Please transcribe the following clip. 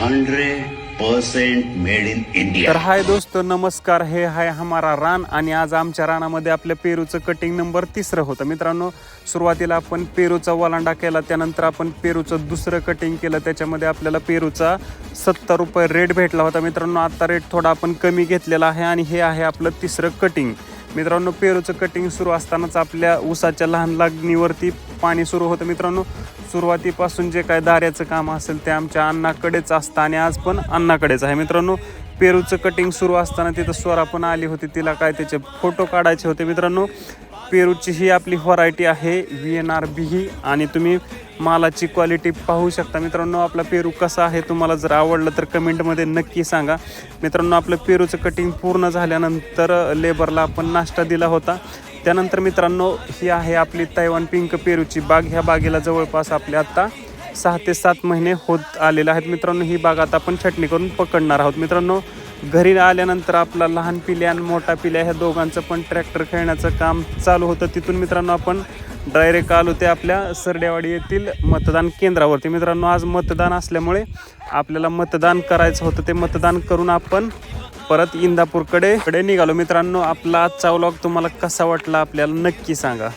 100% made in India. तर हाय दोस्त, नमस्कार. हे हाय हमारा रान आणि आज आमच्या रानामध्ये आपल्या पेरूचं कटिंग नंबर 3 होतं. मित्रांनो, सुरुवातीला आपण पेरूचा वलांडा केला, त्यानंतर आपण पेरूचं दुसरं कटिंग केलं. त्याच्यामध्ये आपल्याला पेरूचा 70 रुपये रेट भेटला होता. मित्रांनो, आता रेट थोडा आपण कमी घेतलेला आहे आणि हे आहे आपलं 3रं कटिंग. मित्रांनो, पेरूचं कटिंग सुरू असतानाच आपल्या ऊसाच्या लहान लागणीवरती पाणी सुरू होतं. मित्रांनो, सुरुवातीपासून जे काय दाऱ्याचं काम असेल ते आमच्या अण्णाकडेच असतं आणि आज पण अण्णाकडेच आहे. मित्रांनो, पेरूचं कटिंग सुरू असताना तिथं स्वरा पण आली होती, तिला काय त्याचे फोटो काढायचे होते. मित्रांनो, पेरूची ही आपली व्हरायटी आहे VNRB आणि तुम्ही मालाची क्वालिटी पाहू शकता. मित्रांनो, आपला पेरू कसा आहे तुम्हाला जर आवडलं तर कमेंटमध्ये नक्की सांगा. मित्रांनो, आपलं पेरूचं कटिंग पूर्ण झाल्यानंतर लेबरला आपण नाश्ता दिला होता. त्यानंतर मित्रांनो, ही आहे आपली तैवान पिंक पेरूची बाग. ह्या बागेला जवळपास आपल्या आत्ता 6 ते 7 महिने होत आलेले आहेत. मित्रांनो, ही बाग आता आपण छटणी करून पकडणार आहोत. मित्रांनो, घरी आल्यानंतर आपला लहान पिल्या आणि मोठा पिल्या ह्या दोघांचं पण ट्रॅक्टर खेळण्याचं काम चालू होतं. तिथून मित्रांनो आपण डायरेक्ट आलो ते आपल्या सरडेवाडी येथील मतदान केंद्रावरती. मित्रांनो, आज मतदान असल्यामुळे आपल्याला मतदान करायचं होतं. ते मतदान करून आपण परत इंदापूरकडे निघालो. मित्रांनो, आपला आजचा व्लॉग तुम्हाला कसा वाटला आपल्याला नक्की सांगा.